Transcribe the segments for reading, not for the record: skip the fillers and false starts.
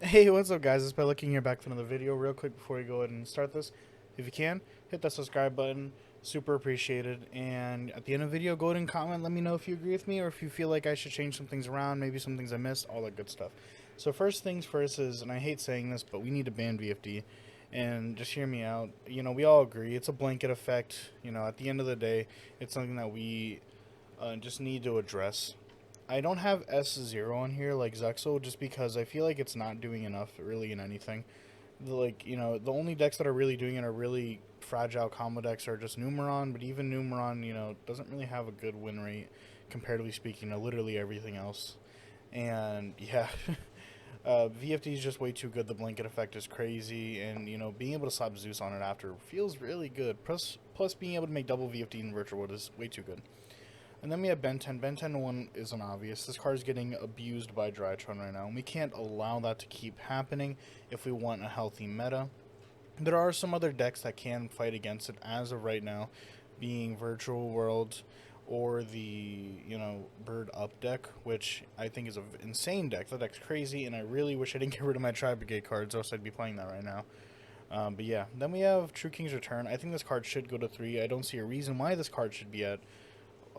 Hey, what's up guys? It's by looking here back for another video real quick before we go ahead and start this. If you can, hit that subscribe button. Super appreciated. And at the end of the video, go ahead and comment. Let me know if you agree with me or if you feel like I should change some things around, maybe some things I missed, all that good stuff. So first things first is, and I hate saying this, but we need to ban VFD. And just hear me out. You know, we all agree. It's a blanket effect. You know, at the end of the day, it's something that we just need to address. I don't have S0 on here like Zexal just because I feel like it's not doing enough really in anything. The only decks that are really doing it are really fragile combo decks are just Numeron, but even Numeron, doesn't really have a good win rate comparatively speaking to literally everything else. And yeah, VFD is just way too good. The blanket effect is crazy, and being able to slap Zeus on it after feels really good. Plus being able to make double VFD in Virtual World is way too good. And then we have Ben 10. Ben 10 1 isn't obvious. This card is getting abused by Drytron right now, and we can't allow that to keep happening if we want a healthy meta. There are some other decks that can fight against it as of right now, being Virtual World or the, Bird Up deck, which I think is an insane deck. That deck's crazy, and I really wish I didn't get rid of my Tri Brigade cards, or else I'd be playing that right now. But yeah, then we have True King's Return. I think this card should go to 3. I don't see a reason why this card should be at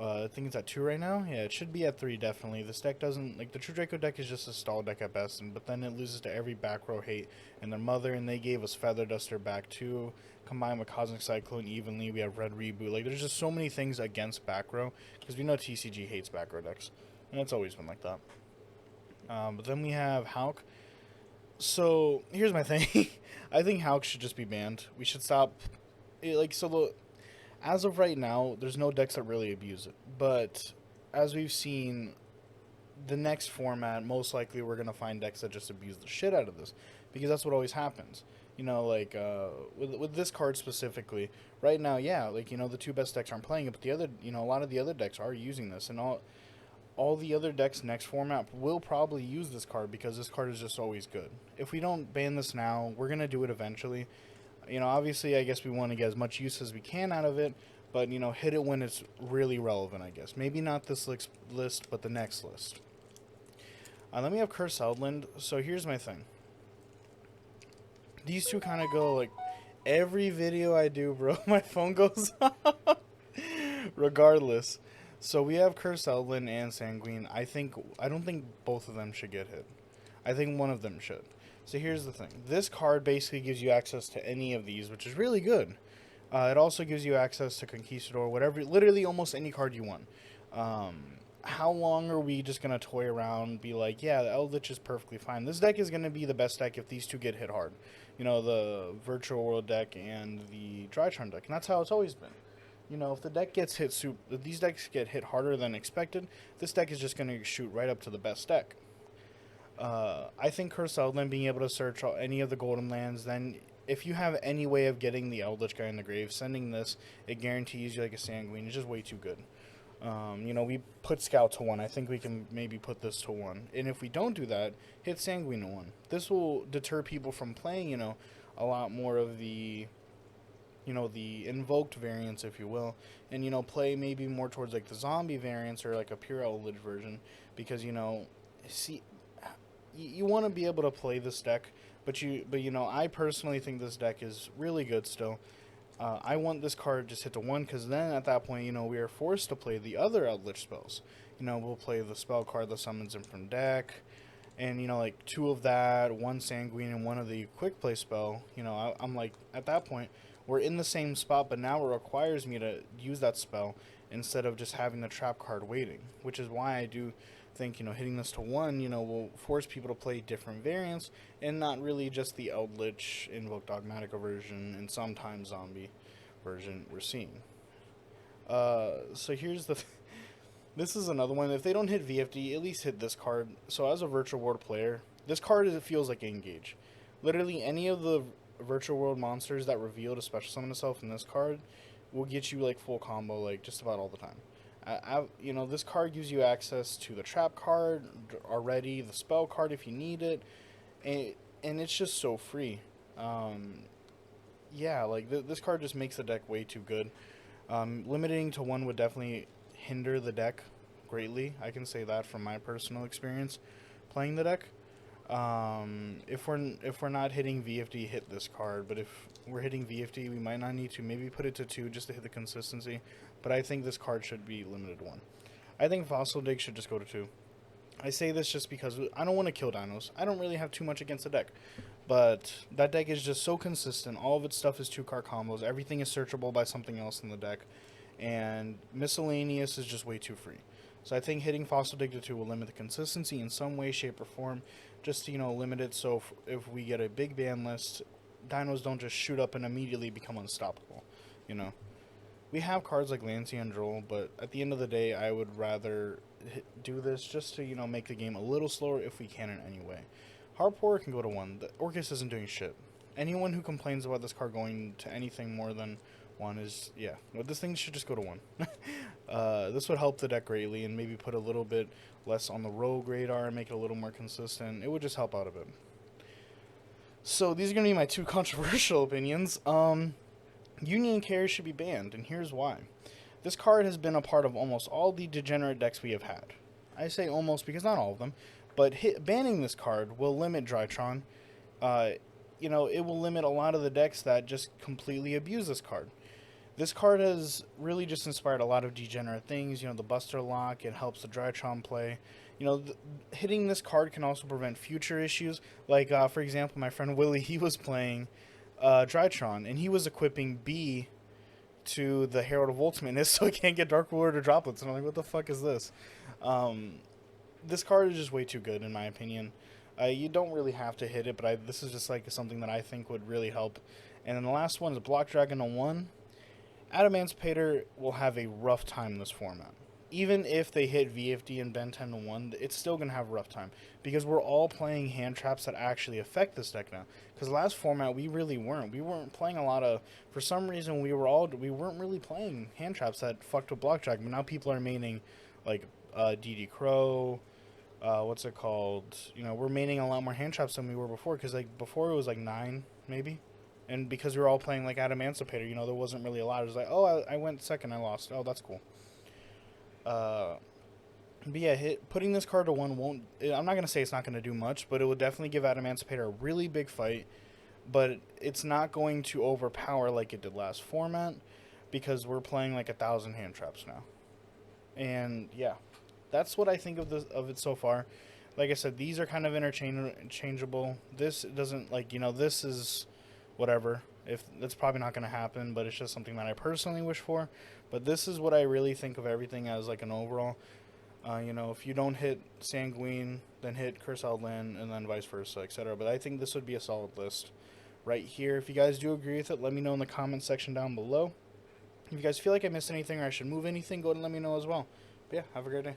I think it's at 2 right now. Yeah, it should be at 3 definitely. This deck doesn't the True Draco deck is just a stall deck at best, but then it loses to every back row hate and their mother, and they gave us Feather Duster back too. Combined with Cosmic Cyclone evenly, we have Red Reboot. Like there's just so many things against back row because we know TCG hates back row decks, and it's always been like that. But then we have Hulk. So here's my thing. I think Hulk should just be banned. We should stop. As of right now, there's no decks that really abuse it. But as we've seen, the next format, most likely we're going to find decks that just abuse the shit out of this. Because that's what always happens. With this card specifically, right now, yeah, the two best decks aren't playing it, but the other, a lot of the other decks are using this. And all the other decks next format will probably use this card because this card is just always good. If we don't ban this now, we're going to do it eventually. Obviously, I guess we want to get as much use as we can out of it, but, hit it when it's really relevant, I guess. Maybe not this list, but the next list. Then we have Curse Outland. So here's my thing. These two kind of go, every video I do, bro, my phone goes off. Regardless. So we have Curse Outland and Sanguine. I don't think both of them should get hit. I think one of them should. So here's the thing. This card basically gives you access to any of these, which is really good. It also gives you access to Conquistador, whatever, literally almost any card you want. How long are we just going to toy around, be like, yeah, the Eldritch is perfectly fine. This deck is going to be the best deck if these two get hit hard. The Virtual World deck and the Drytron deck. And that's how it's always been. If the deck gets hit, if these decks get hit harder than expected, this deck is just going to shoot right up to the best deck. I think Curse Outland being able to search any of the golden lands, then if you have any way of getting the Eldritch guy in the grave, sending this, it guarantees you like a Sanguine. It's just way too good. We put Scout to 1. I think we can maybe put this to 1. And if we don't do that, hit Sanguine to 1. This will deter people from playing, a lot more of the, the invoked variants, if you will. And, play maybe more towards the zombie variants or a pure Eldritch version. Because, you want to be able to play this deck, but I personally think this deck is really good still. I want this card just hit to 1 because then at that point, we are forced to play the other Eldritch spells. We'll play the spell card that summons him from deck, and 2 of that, 1 Sanguine, and 1 of the quick play spell. I'm at that point, we're in the same spot, but now it requires me to use that spell instead of just having the trap card waiting, which is why I do think hitting this to 1 will force people to play different variants and not really just the Eldritch Invoked Dogmatica version and sometimes zombie version we're seeing. So here's this is another one. If they don't hit VFD, at least hit this card. So as a Virtual World player, this card feels like Engage. Literally any of the Virtual World monsters that reveal to special summon itself in this card will get you full combo just about all the time. This card gives you access to the trap card already, the spell card if you need it, and it's just so free. This card just makes the deck way too good. Limiting to 1 would definitely hinder the deck greatly. I can say that from my personal experience playing the deck. If we're not hitting VFD, hit this card. But if we're hitting VFD, we might not need to. Maybe put it to 2 just to hit the consistency. But I think this card should be limited 1. I think Fossil Dig should just go to 2. I say this just because I don't want to kill dinos. I don't really have too much against the deck. But that deck is just so consistent. All of its stuff is 2-card combos. Everything is searchable by something else in the deck. And miscellaneous is just way too free. So I think hitting Fossil Dig to 2 will limit the consistency in some way, shape, or form. Just to, limit it so if we get a big ban list, dinos don't just shoot up and immediately become unstoppable. We have cards like Lancey and Droll, but at the end of the day, I would rather do this just to, make the game a little slower if we can in any way. Harpour can go to 1. The Orcus isn't doing shit. Anyone who complains about this card going to anything more than 1 is, yeah. Well, this thing should just go to 1. This would help the deck greatly and maybe put a little bit less on the rogue radar and make it a little more consistent. It would just help out a bit. So these are going to be my 2 controversial opinions. Union Carriers should be banned, and here's why. This card has been a part of almost all the degenerate decks we have had. I say almost because not all of them, but banning this card will limit Drytron. It will limit a lot of the decks that just completely abuse this card. This card has really just inspired a lot of degenerate things. The Buster Lock, it helps the Drytron play. Hitting this card can also prevent future issues. Like, for example, my friend Willie, he was playing Drytron, and he was equipping B to the Herald of Ultimateness so it can't get Dark Lord or Droplets. And I'm like, what the fuck is this? This card is just way too good, in my opinion. You don't really have to hit it, but this is just like something that I think would really help. And then the last one is Block Dragon to 1. Adamantipator will have a rough time in this format. Even if they hit VFD and Ben 10 to 1, it's still going to have a rough time. Because we're all playing hand traps that actually affect this deck now. Because last format, we really weren't. We weren't playing a lot of... For some reason, we weren't really playing hand traps that fucked with Block Dragon. But now people are maining, like, DD Crow... what's it called? We're maining a lot more hand traps than we were before. Because, like, before it was, like, 9, maybe. And because we were all playing, like, Adamantipator, there wasn't really a lot. It was like, oh, I went second, I lost. Oh, that's cool. But yeah, putting this card to 1 won't... I'm not going to say it's not going to do much, but it will definitely give Adamantipator a really big fight. But it's not going to overpower like it did last format, because we're playing, like, 1,000 hand traps now. And, yeah. That's what I think of it so far. Like I said, these are kind of interchangeable. This doesn't, like, this is whatever. If that's probably not going to happen, but it's just something that I personally wish for. But this is what I really think of everything as, like, an overall. If you don't hit Sanguine, then hit Curse Outland, and then vice versa, etc. But I think this would be a solid list right here. If you guys do agree with it, let me know in the comment section down below. If you guys feel like I missed anything or I should move anything, go ahead and let me know as well. But yeah, have a great day.